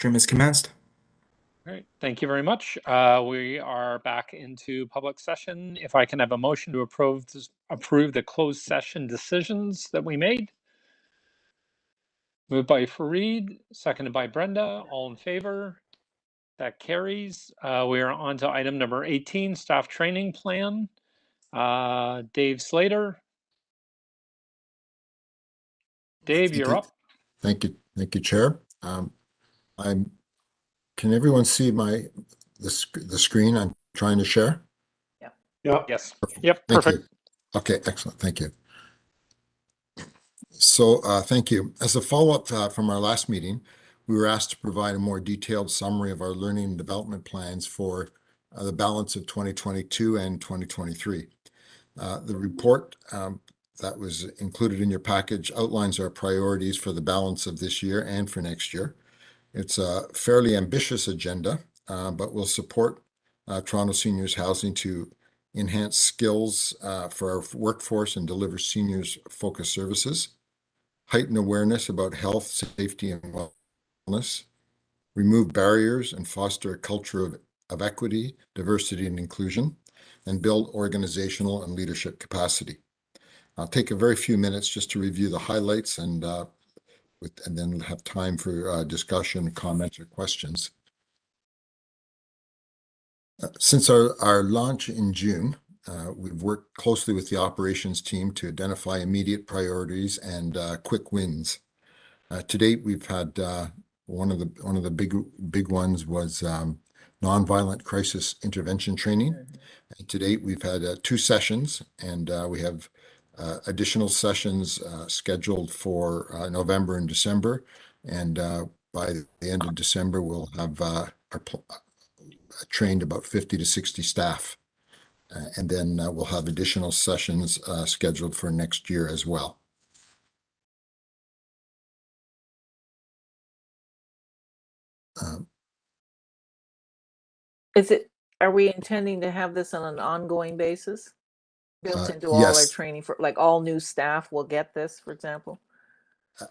stream is commenced. All right, thank you very much. We are back into public session. If I can have a motion to approve the closed session decisions that we made. Moved by Fareed, seconded by Brenda. All in favor? That carries. We are on to item number 18, staff training plan. Dave Slater. Dave, you're up. Thank you, Chair. Can everyone see the screen I'm trying to share? Yeah. Yes. Perfect. Yep. Thank Perfect. you. Okay, excellent. Thank you. So thank you. As a follow-up from our last meeting, we were asked to provide a more detailed summary of our learning and development plans for the balance of 2022 and 2023. The report that was included in your package outlines our priorities for the balance of this year and for next year. It's a fairly ambitious agenda, but will support Toronto Seniors Housing to enhance skills for our workforce and deliver seniors-focused services, heighten awareness about health, safety, and wellness, remove barriers and foster a culture of equity, diversity, and inclusion, and build organizational and leadership capacity. I'll take a very few minutes just to review the highlights and then have time for discussion, comments, or questions. Since our launch in June, we've worked closely with the operations team to identify immediate priorities and quick wins. To date, we've had one of the big ones was nonviolent crisis intervention training. And to date, we've had 2 sessions, and we have additional sessions scheduled for November and December. And by the end of December, we'll have trained about 50 to 60 staff. And then we'll have additional sessions scheduled for next year as well. Are we intending to have this on an ongoing basis? Built into all yes. our training for, like, all new staff will get this, for example?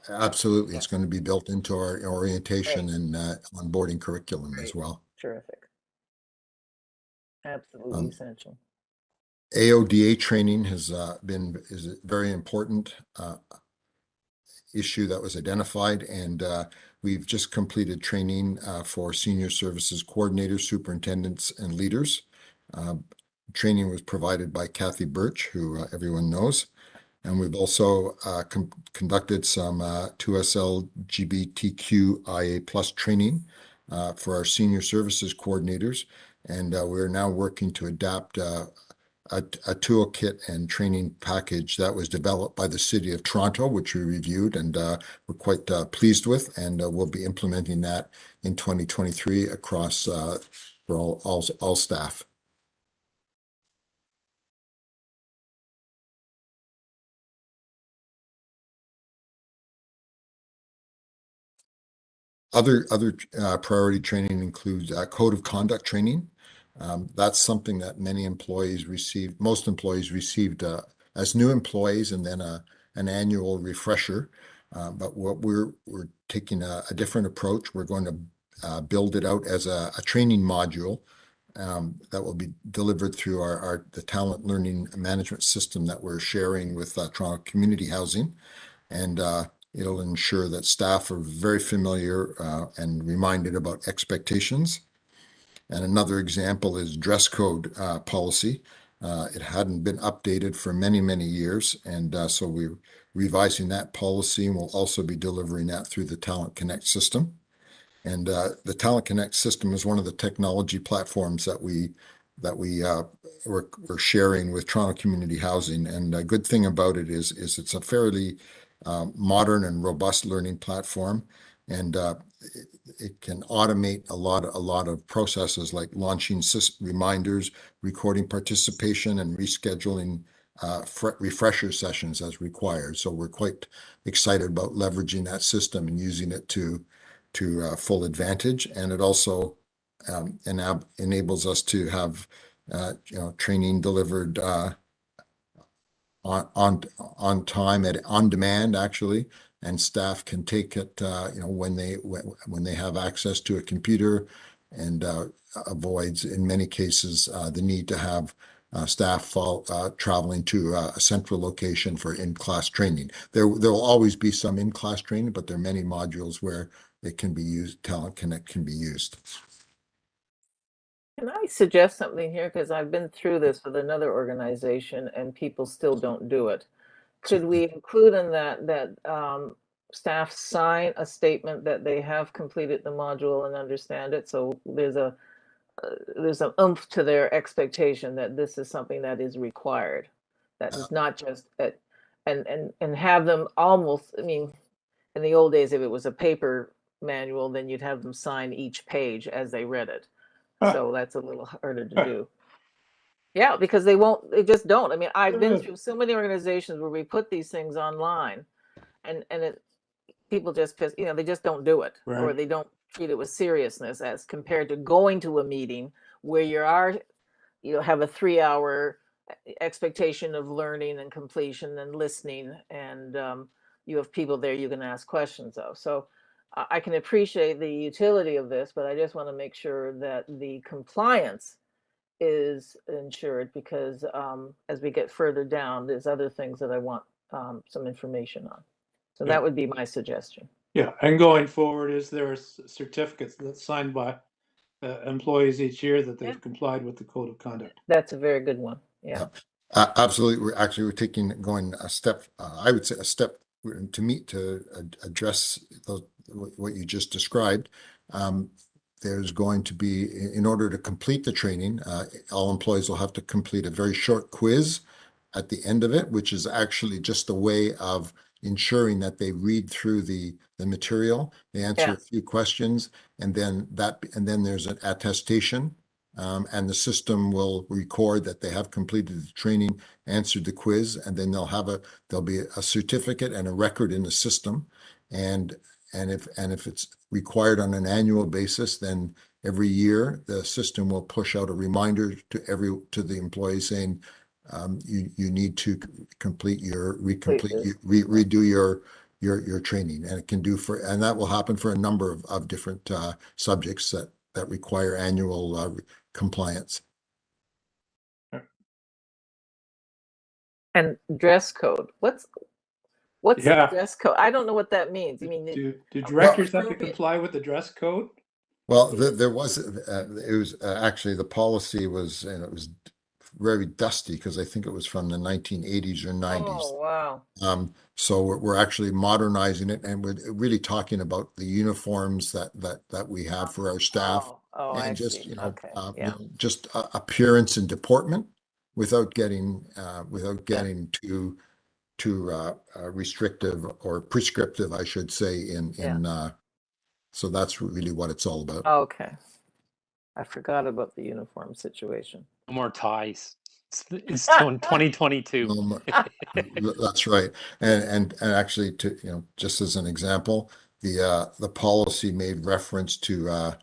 Absolutely. It's going to be built into our orientation and onboarding curriculum as well. Terrific. Absolutely essential. AODA training is a very important issue that was identified, and we've just completed training for senior services coordinators, superintendents, and leaders. Training was provided by Kathy Birch, who everyone knows. And we've also conducted some 2SL LGBTQIA+ training for our senior services coordinators. And we're now working to adapt a toolkit and training package that was developed by the City of Toronto, which we reviewed and we're quite pleased with. And we'll be implementing that in 2023 across for all staff. Other priority training includes code of conduct training. That's something that most employees received as new employees, and then an annual refresher. But what we're taking a different approach. We're going to build it out as a training module that will be delivered through the talent learning management system that we're sharing with Toronto Community Housing. And it'll ensure that staff are very familiar and reminded about expectations. And another example is dress code policy. It hadn't been updated for many, many years. And so we're revising that policy, and we'll also be delivering that through the Talent Connect system. And the Talent Connect system is one of the technology platforms that we're sharing with Toronto Community Housing. And a good thing about it is it's a fairly modern and robust learning platform, and it can automate a lot of processes like launching reminders, recording participation, and rescheduling refresher sessions as required. So we're quite excited about leveraging that system and using it to full advantage. And it also enables us to have training delivered on time on demand, actually, and staff can take it, when they have access to a computer, and avoids, in many cases, the need to have staff traveling to a central location for in-class training. There will always be some in-class training, but there are many modules where it can be used, Talent Connect can be used. Can I suggest something here? Because I've been through this with another organization and people still don't do it. Could we include in that staff sign a statement that they have completed the module and understand it? So there's an oomph to their expectation that this is something that is required. That is not just and have them almost, I mean, in the old days, if it was a paper manual, then you'd have them sign each page as they read it. So that's a little harder to do. Yeah, because they just don't. I mean, I've been through so many organizations where we put these things online and people just, they just don't do it, or Right. they don't treat it with seriousness as compared to going to a meeting where you have a 3-hour expectation of learning and completion and listening, and you have people there you can ask questions of. So I can appreciate the utility of this, but I just want to make sure that the compliance is ensured, because as we get further down, there's other things that I want some information on. So Yeah. that would be my suggestion. Yeah, and going forward, is there certificates that's signed by employees each year that they've complied with the code of conduct? That's a very good one. Yeah. Absolutely. We're going a step, I would say a step to address what you just described. There's going to be, in order to complete the training, all employees will have to complete a very short quiz at the end of it, which is actually just a way of ensuring that they read through the material, they answer a few questions, and then there's an attestation. And the system will record that they have completed the training, answered the quiz, and then there'll be a certificate and a record in the system. And if it's required on an annual basis, then every year the system will push out a reminder to the employee saying, you need to redo your training, and it can and that will happen for a number of different subjects that require annual compliance. And dress code. What's Yeah. the dress code? I don't know what that means. I mean, Do directors have to comply with the dress code? Well, there was it was actually the policy was, and it was very dusty because I think it was from the 1980s or 90s. oh wow. So we're actually modernizing it, and we're really talking about the uniforms that we have for our staff, Oh, I and just see. Okay. just appearance and deportment, without getting too restrictive or prescriptive, I should say. So that's really what it's all about. Okay. I forgot about the uniform situation. No more ties. It's 2022. That's right. And actually, just as an example, the policy made reference to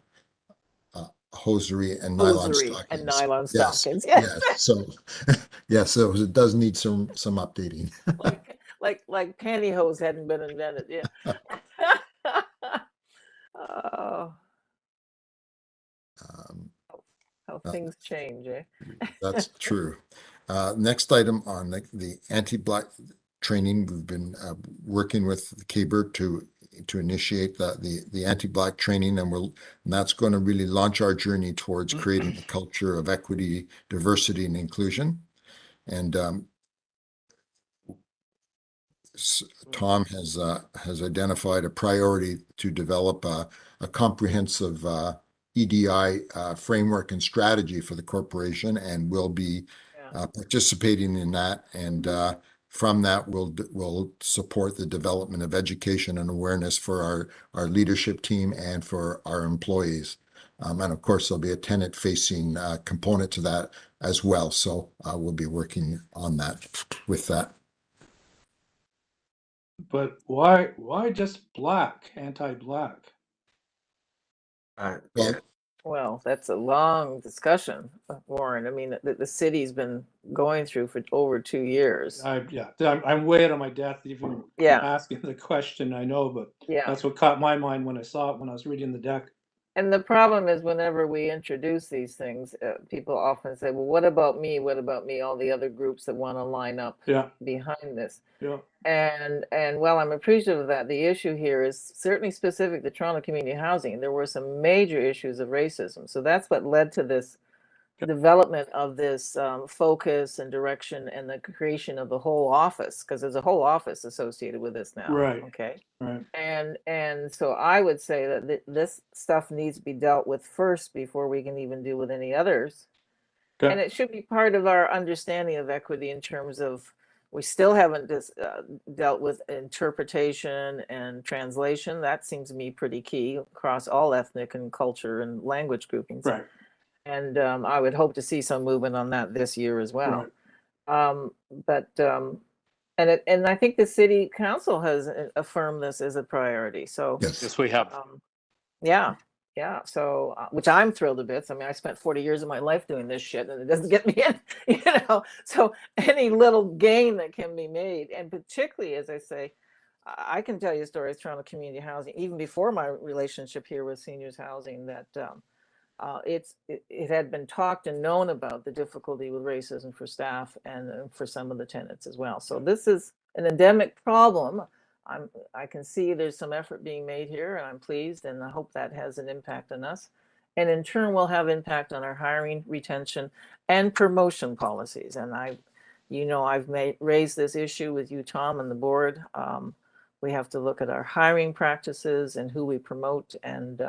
hosiery and nylon stockings. And nylon Yes, stockings. yes. So so it does need some updating. like pantyhose hadn't been invented. Yeah. Oh, how things change, eh? That's true. Next item on the anti-black training, we've been working with the KBER to initiate the anti-black training, and that's going to really launch our journey towards creating a culture of equity, diversity, and inclusion. And Tom has identified a priority to develop a comprehensive EDI framework and strategy for the corporation, and we'll be participating in that. And from that, we'll support the development of education and awareness for our leadership team and for our employees. And of course, there'll be a tenant-facing component to that as well. So we'll be working on that with that. But why just black, anti-black? Well, Well, that's a long discussion, Warren. I mean, the city's been going through for over 2 years. I'm way out of my depth even Yeah, asking the question, I know, but yeah. that's what caught my mind when I saw it, when I was reading the deck. And the problem is whenever we introduce these things, people often say, well, what about me? What about me? All the other groups that want to line up Yeah, behind this. yeah, And while I'm appreciative of that, the issue here is certainly specific to Toronto community housing. There were some major issues of racism. So that's what led to this development of this focus and direction and the creation of the whole office, because there's a whole office associated with this now. Right. Okay. right. And so I would say that this stuff needs to be dealt with first before we can even deal with any others. And Okay, it should be part of our understanding of equity in terms of, we still haven't dealt with interpretation and translation. That seems to me pretty key across all ethnic and culture and language groupings. right, And I would hope to see some movement on that this year as well. right. And I think the city council has affirmed this as a priority. So Yes. Yes, we have. yeah. So, which I'm thrilled a bit. I mean, I spent 40 years of my life doing this shit, and it doesn't get me in, So any little gain that can be made, and particularly, as I say, I can tell you stories, Toronto community housing, even before my relationship here with seniors housing, that it had been talked and known about the difficulty with racism for staff and for some of the tenants as well. So this is an endemic problem. I can see there's some effort being made here, and I'm pleased, and I hope that has an impact on us, and in turn will have impact on our hiring, retention, and promotion policies. And I've raised this issue with you, Tom, and the board. We have to look at our hiring practices and who we promote, and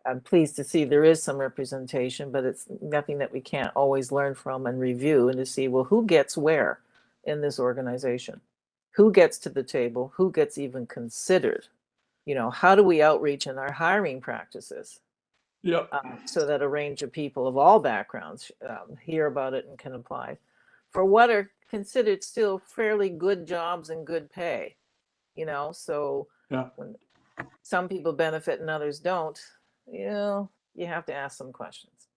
I'm pleased to see there is some representation, but it's nothing that we can't always learn from and review, and to see, well, who gets where in this organization? Who gets to the table? Who gets even considered? How do we outreach in our hiring practices Yeah, so that a range of people of all backgrounds hear about it and can apply for what are considered still fairly good jobs and good pay? So yeah. when some people benefit and others don't, you have to ask some questions.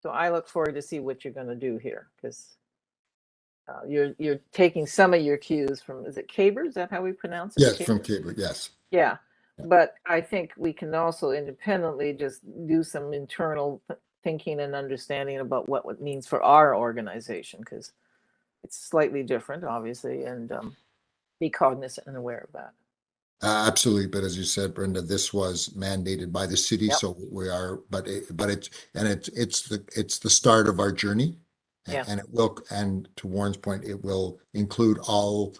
So I look forward to see what you're going to do here, because you're taking some of your cues from, is it Caber? Is that how we pronounce it? Yes, Caber? from Caber, yes. Yeah, but I think we can also independently just do some internal thinking and understanding about what it means for our organization, because it's slightly different, obviously, and be cognizant and aware of that. Absolutely, but as you said, Brenda, this was mandated by the city, Yep. so we are, it's the start of our journey. Yeah. And it will, and to Warren's point, it will include all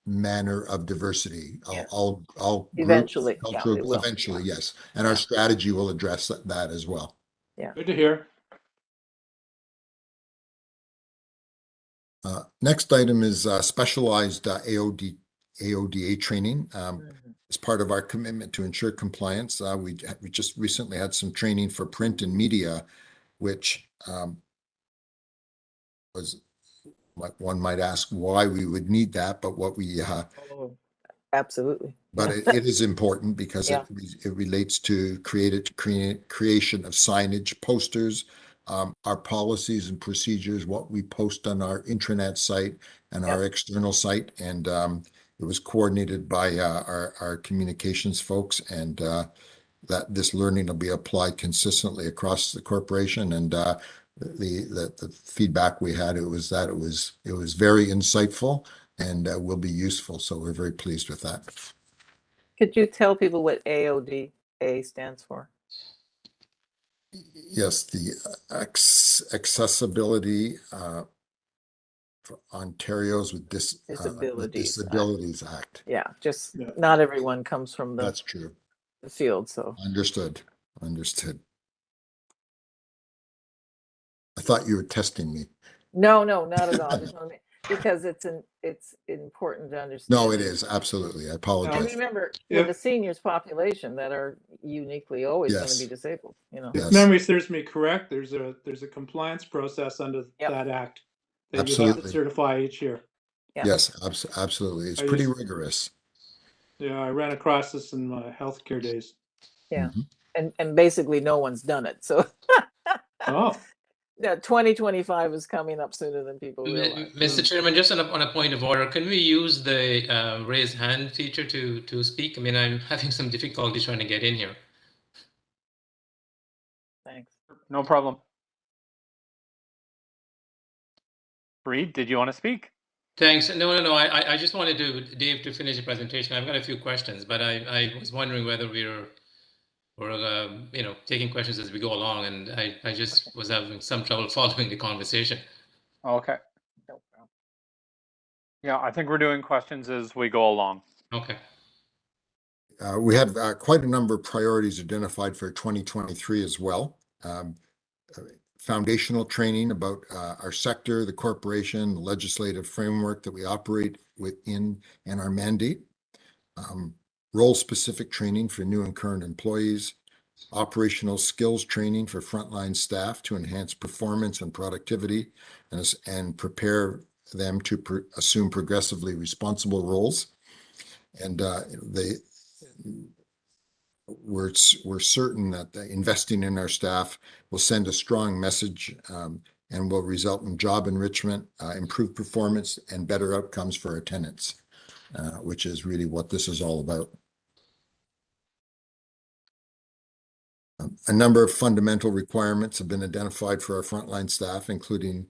manner of diversity, Yeah. all groups, Eventually, yeah, cultural, it will. eventually, yes. And our Yeah. strategy will address that as well. Good to hear. Next item is specialized AODA training. As part of our commitment to ensure compliance, we just recently had some training for print and media, which was, one might ask why we would need that, but what we Oh, absolutely. but it is important because Yeah. it relates to creation of signage, posters, our policies and procedures, what we post on our intranet site and our external site. And it was coordinated by our communications folks, and that this learning will be applied consistently across the corporation. And the feedback we had, it was very insightful and will be useful. So we're very pleased with that. Could you tell people what AODA stands for? Yes, the accessibility for Ontario's with Disabilities Act. Yeah, just Yeah. not everyone comes from the That's true. field, so. Understood. I thought you were testing me. No, not at all. Because it's important to understand. No, it is, absolutely. I And apologize. remember, Yeah. with the seniors population that are uniquely always going to Yes. be disabled, If Yes. memory serves me correct, there's a compliance process under Yep. that act that you have to Absolutely. certify each year. Yeah. Yes, absolutely. It's I pretty just- rigorous. Yeah, I ran across this in my healthcare days. Yeah. Mhm. And basically no one's done it. So Oh, yeah, 2025 is coming up sooner than people realize. Mr. Chairman, just on a point of order, can we use the raise hand feature to speak? I mean, I'm having some difficulty trying to get in here. Thanks. No problem. Reed, did you want to speak? Thanks. No. I just wanted Dave to finish the presentation. I've got a few questions, but I was wondering whether we're taking questions as we go along, and I just was having some trouble following the conversation. Okay. Yeah, I think we're doing questions as we go along. Okay. We have quite a number of priorities identified for 2023 as well. Foundational training about our sector, the corporation, the legislative framework that we operate within, and our mandate. Role-specific training for new and current employees. Operational skills training for frontline staff to enhance performance and productivity and prepare them to assume progressively responsible roles. And we're certain that investing in our staff will send a strong message and will result in job enrichment, improved performance, and better outcomes for our tenants, which is really what this is all about. A number of fundamental requirements have been identified for our frontline staff, including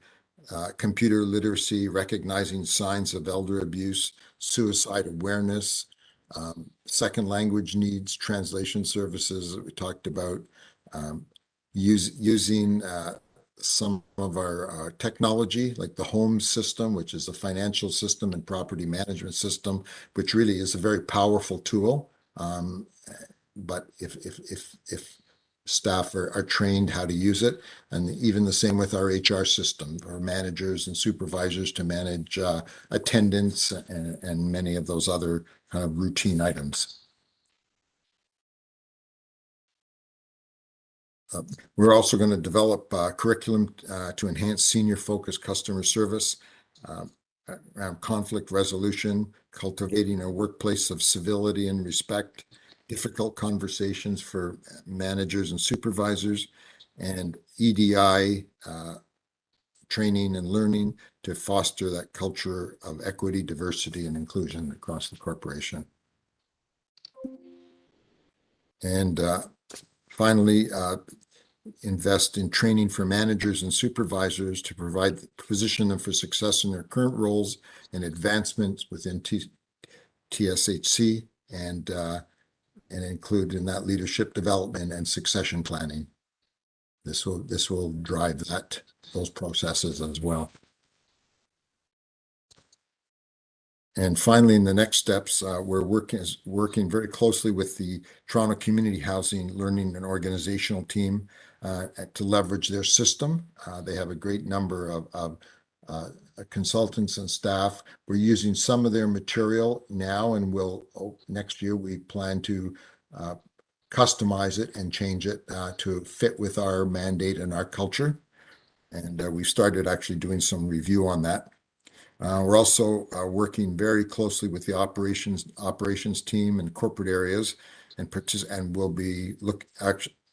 computer literacy, recognizing signs of elder abuse, suicide awareness, second language needs, translation services that we talked about, using some of our technology, like the home system, which is a financial system and property management system, which really is a very powerful tool. But if staff are trained how to use it, and even the same with our HR system, our managers and supervisors to manage attendance and many of those other kind of routine items. We're also going to develop curriculum to enhance senior-focused customer service, around conflict resolution, cultivating a workplace of civility and respect, difficult conversations for managers and supervisors, and EDI training and learning to foster that culture of equity, diversity, and inclusion across the corporation. And finally, invest in training for managers and supervisors to position them for success in their current roles and advancements within TSHC, and include in that leadership development and succession planning. This will drive those processes as well. And finally, in the next steps, we're working very closely with the Toronto Community Housing Learning and Organizational Team to leverage their system. They have a great number of consultants and staff. We're using some of their material now, and next year we plan to customize it and change it to fit with our mandate and our culture. And we started actually doing some review on that. We're also working very closely with the operations team and corporate areas, and we'll be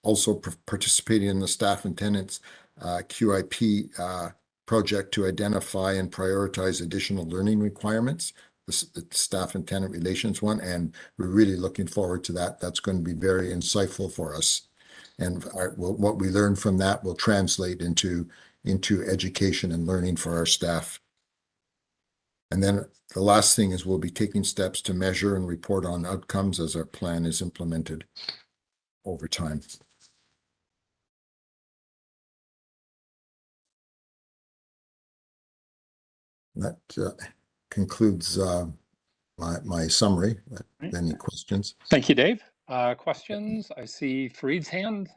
also participating in the staff and tenants QIP project to identify and prioritize additional learning requirements, the staff and tenant relations one, and we're really looking forward to that. That's going to be very insightful for us. And what we learn from that will translate into education and learning for our staff. And then the last thing is we'll be taking steps to measure and report on outcomes as our plan is implemented over time. That concludes my summary. Any questions? Thank you, Dave. Questions? I see Freed's hand.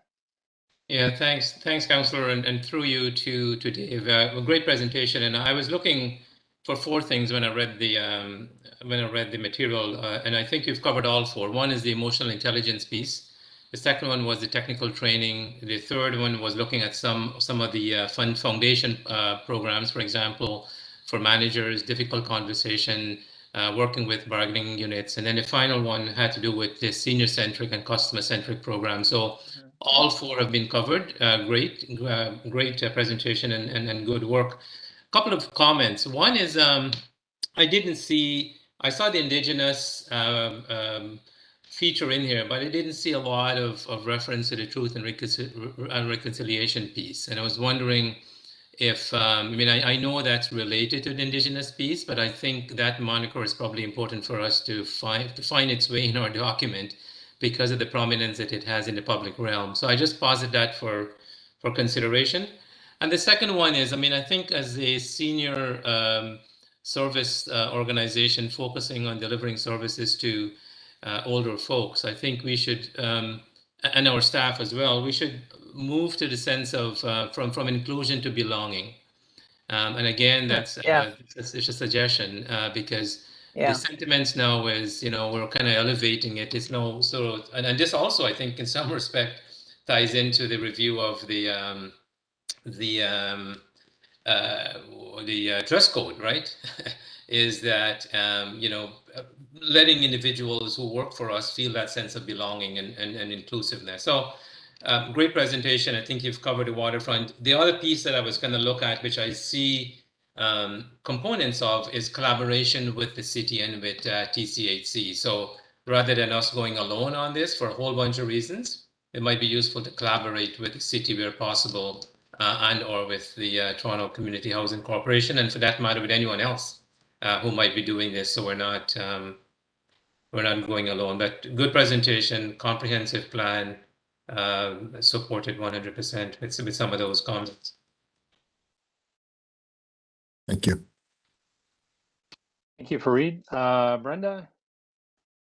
Yeah, thanks, Councillor, and through you to Dave. A great presentation, and I was looking for four things when I read the material, and I think you've covered all four. One is the emotional intelligence piece. The second one was the technical training. The third one was looking at some of the foundation programs, for example, for managers, difficult conversation, working with bargaining units. And then the final one had to do with the senior-centric and customer-centric program. So all four have been covered. Great presentation and good work. A couple of comments. One is I saw the Indigenous feature in here, but I didn't see a lot of reference to the truth and reconciliation piece. And I was wondering if, I know that's related to the Indigenous piece, but I think that moniker is probably important for us to find its way in our document because of the prominence that it has in the public realm. So I just posit that for consideration. And the second one is, I think as a senior service organization focusing on delivering services to older folks, I think we should, and our staff as well, we should move to the sense of from inclusion to belonging. And again, that's it's just a suggestion because the sentiments now is, we're kind of elevating it. It's no sort of, and this also, I think, in some respect, ties into the review of the dress code, right? Is that letting individuals who work for us feel that sense of belonging and inclusiveness. So great presentation. I think you've covered the waterfront. The other piece that I was going to look at, which I see components of, is collaboration with the city and with TCHC. So rather than us going alone on this for a whole bunch of reasons, it might be useful to collaborate with the city where possible, and or with the Toronto Community Housing Corporation, and for that matter, with anyone else who might be doing this. So we're not going alone. But good presentation, comprehensive plan, supported 100% with some of those comments. Thank you. Thank you, Fareed. Brenda?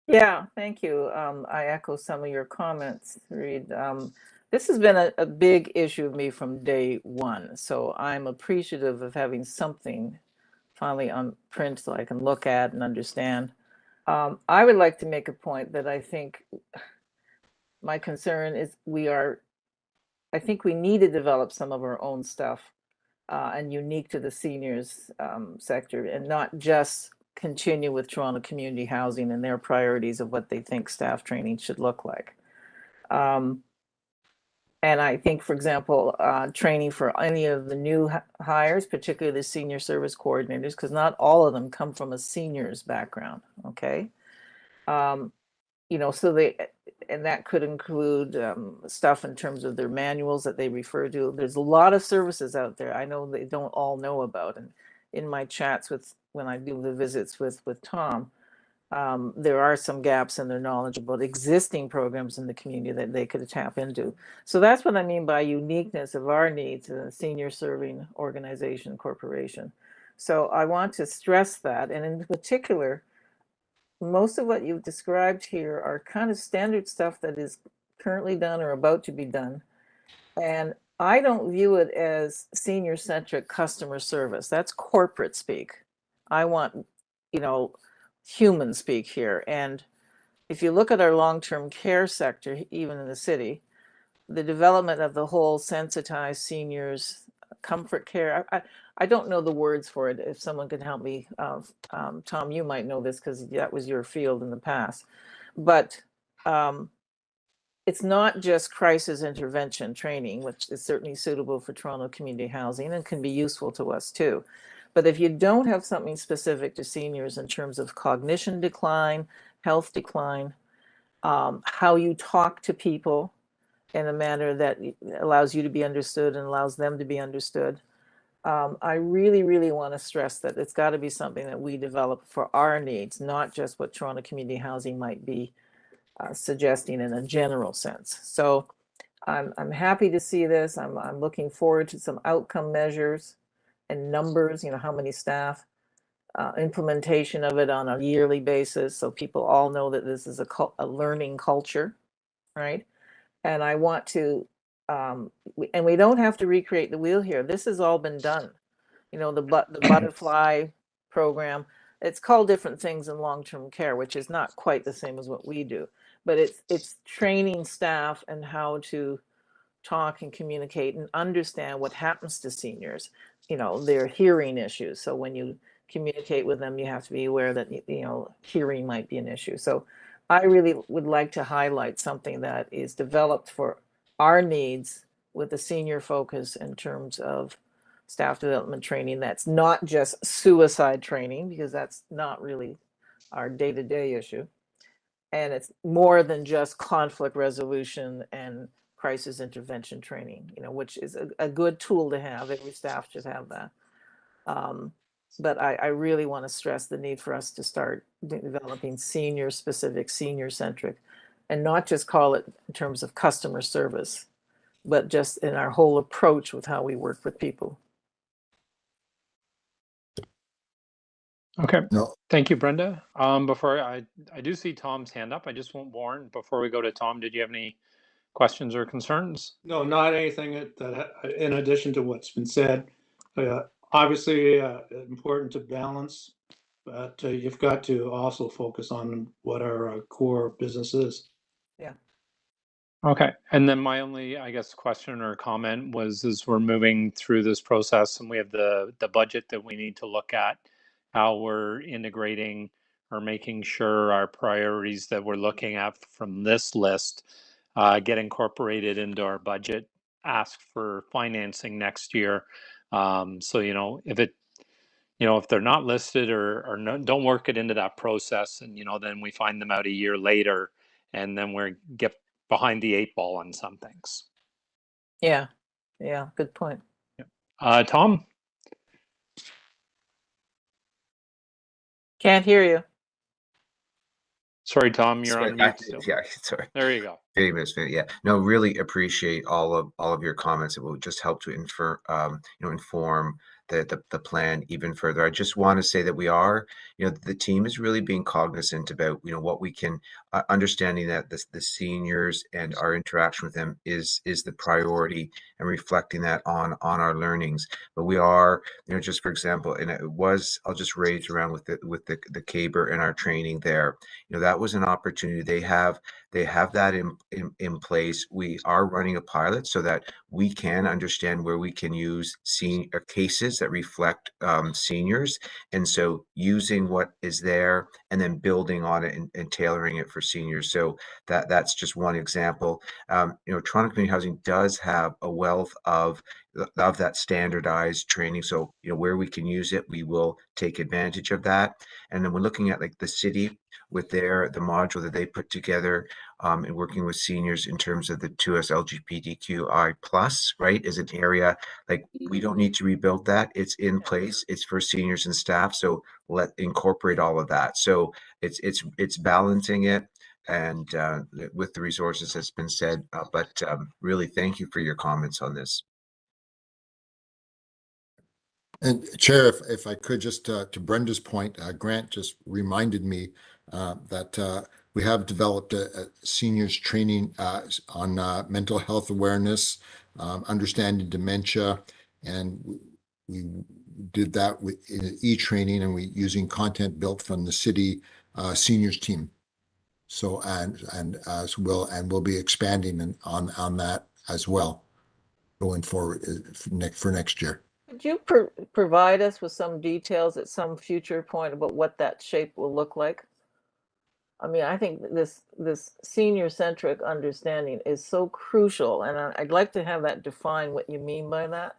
Yeah, thank you. I echo some of your comments, Reed. This has been a big issue of me from day one, so I'm appreciative of having something finally on print so I can look at and understand. I would like to make a point that I think my concern is I think we need to develop some of our own stuff and unique to the seniors sector, and not just continue with Toronto Community Housing and their priorities of what they think staff training should look like. And I think, for example, training for any of the new hires, particularly the senior service coordinators, because not all of them come from a seniors background, okay? So and that could include stuff in terms of their manuals that they refer to. There's a lot of services out there I know they don't all know about. And in my chats when I do the visits with Tom, there are some gaps in their knowledge about existing programs in the community that they could tap into. So that's what I mean by uniqueness of our needs as a senior serving organization, corporation. So I want to stress that. And in particular, most of what you've described here are kind of standard stuff that is currently done or about to be done. And I don't view it as senior-centric customer service. That's corporate speak. I want, human speak here. And if you look at our long-term care sector, even in the city, the development of the whole sensitized seniors comfort care, I don't know the words for it. If someone could help me, Tom, you might know this because that was your field in the past. But it's not just crisis intervention training, which is certainly suitable for Toronto Community Housing and can be useful to us too. But if you don't have something specific to seniors in terms of cognition decline, health decline, how you talk to people in a manner that allows you to be understood and allows them to be understood, I really, really want to stress that it's got to be something that we develop for our needs, not just what Toronto Community Housing might be suggesting in a general sense. So I'm happy to see this. I'm looking forward to some outcome measures and numbers, how many staff, implementation of it on a yearly basis, so people all know that this is a learning culture, right? And I want to, and we don't have to recreate the wheel here. This has all been done. The butterfly program, it's called different things in long-term care, which is not quite the same as what we do, but it's training staff and how to talk and communicate and understand what happens to seniors, their hearing issues. So when you communicate with them, you have to be aware that, you know, hearing might be an issue. So I really would like to highlight something that is developed for our needs with a senior focus in terms of staff development training. That's not just suicide training, because that's not really our day-to-day issue. And it's more than just conflict resolution and crisis intervention training, you know, which is a good tool to have. Every staff should have that. But I really want to stress the need for us to start developing senior specific, senior centric, and not just call it in terms of customer service, but just in our whole approach with how we work with people. Okay. No, Thank you, Brenda. Before I do see Tom's hand up. I just want Warren, before we go to Tom, did you have any questions or concerns? No, not anything in addition to what's been said. Obviously, important to balance, but you've got to also focus on what our core business is. Okay. And then my only, I guess, question or comment was, as we're moving through this process and we have the budget that we need to look at, how we're integrating or making sure our priorities that we're looking at from this list get incorporated into our budget, ask for financing next year. So, you know, if it, you know, if they're not listed or no, don't work it into that process, and, you know, then we find them out a year later and then we get behind the 8 ball on some things. Yeah, good point. Tom? Can't hear you. Sorry, Tom, you're Sorry, on mute still. Yeah, sorry. There you go. 50 minutes. Yeah. No, really appreciate all of your comments. It will just help to inform the plan even further. I just want to say that we are, the team is really being cognizant about, what we can, understanding that the seniors and our interaction with them is the priority, and reflecting that on our learnings. But we are, just for example, and I'll just raise around with the CABR and our training there. That was an opportunity. They have that in place. We are running a pilot so that we can understand where we can use cases that reflect seniors, and so using what is there and then building on it and tailoring it for seniors. So that's just one example. Toronto Community Housing does have a wealth of that standardized training. So where we can use it, we will take advantage of that. And then we're looking at like the city with the module that they put together, and working with seniors in terms of the 2S LGBTQI plus, right, is an area like we don't need to rebuild that. It's in place. It's for seniors and staff. So let incorporate all of that. So it's balancing it, and with the resources that's been said. But really, thank you for your comments on this. and Chair, if I could just to Brenda's point, Grant just reminded me that we have developed a seniors training on mental health awareness, understanding dementia, and we did that with e-training, and we using content built from the city seniors team. So we'll be expanding on that as well going forward for next year. Could you provide us with some details at some future point about what that shape will look like? I mean, I think this senior-centric understanding is so crucial, and I'd like to have that define what you mean by that,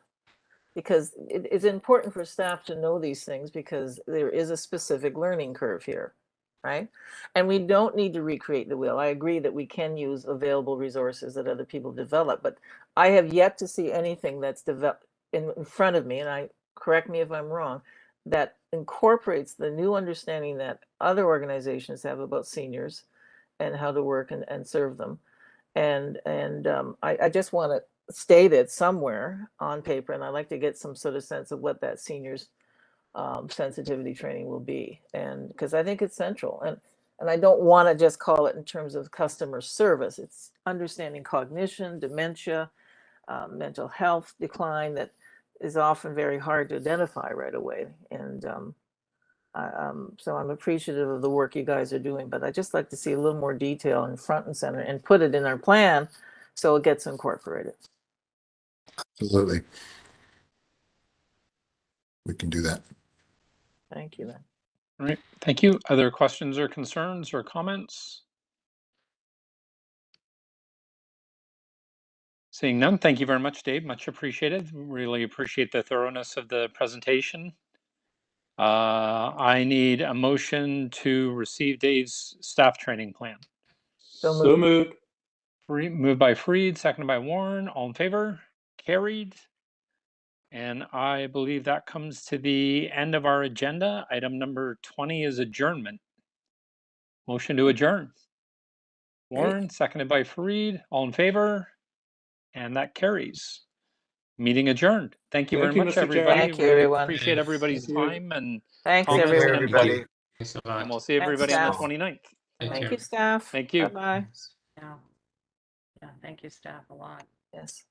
because it's important for staff to know these things, because there is a specific learning curve here, right? And we don't need to recreate the wheel. I agree that we can use available resources that other people develop, but I have yet to see anything that's developed in front of me, and correct me if I'm wrong, that incorporates the new understanding that other organizations have about seniors and how to work and serve them. And I just want to state it somewhere on paper, and I'd like to get some sort of sense of what that seniors sensitivity training will be, and because I think it's central, and I don't want to just call it in terms of customer service. It's understanding cognition, dementia, mental health decline that is often very hard to identify right away. And so I'm appreciative of the work you guys are doing, but I'd just like to see a little more detail in front and center and put it in our plan so it gets incorporated. Absolutely. We can do that. Thank you then. All right, thank you. Other questions or concerns or comments? Seeing none, thank you very much, Dave. Much appreciated. Really appreciate the thoroughness of the presentation. I need a motion to receive Dave's staff training plan. So So moved. Moved by Freed, seconded by Warren. All in favor? Carried. And I believe that comes to the end of our agenda. Item number 20 is adjournment. Motion to adjourn. Warren, seconded by Fareed. All in favor? And that carries. Meeting adjourned. Thank you Thank very you, much, Mr. Chair. everybody. Thank you, Really everyone. appreciate everybody's Thank you. time and Thanks, comments Take care, and everyone. input. everybody. Thanks a lot. And we'll see everybody on the staff. 29th. Take Thank care. you, staff. Thank you. Bye-bye. Yeah. Yeah, thank you, staff, a lot. Yes.